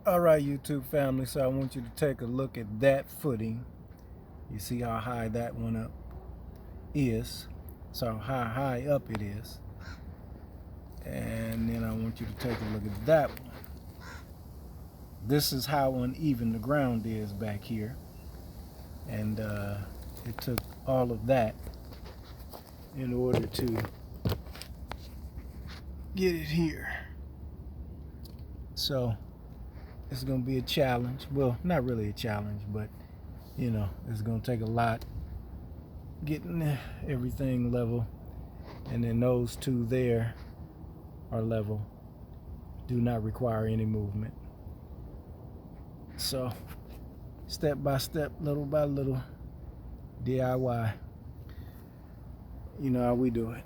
All right, YouTube family, so I want you to take a look at that footing. You see how high that one up is, so how high up it is. And then I want you to take a look at that one. This is how uneven the ground is back here. And it took all of that in order to get it here. So it's going to be a challenge. Well, not really a challenge, but you know, it's going to take a lot getting everything level. And then those two there are level, do not require any movement. So step by step, little by little, DIY. You know how we do it.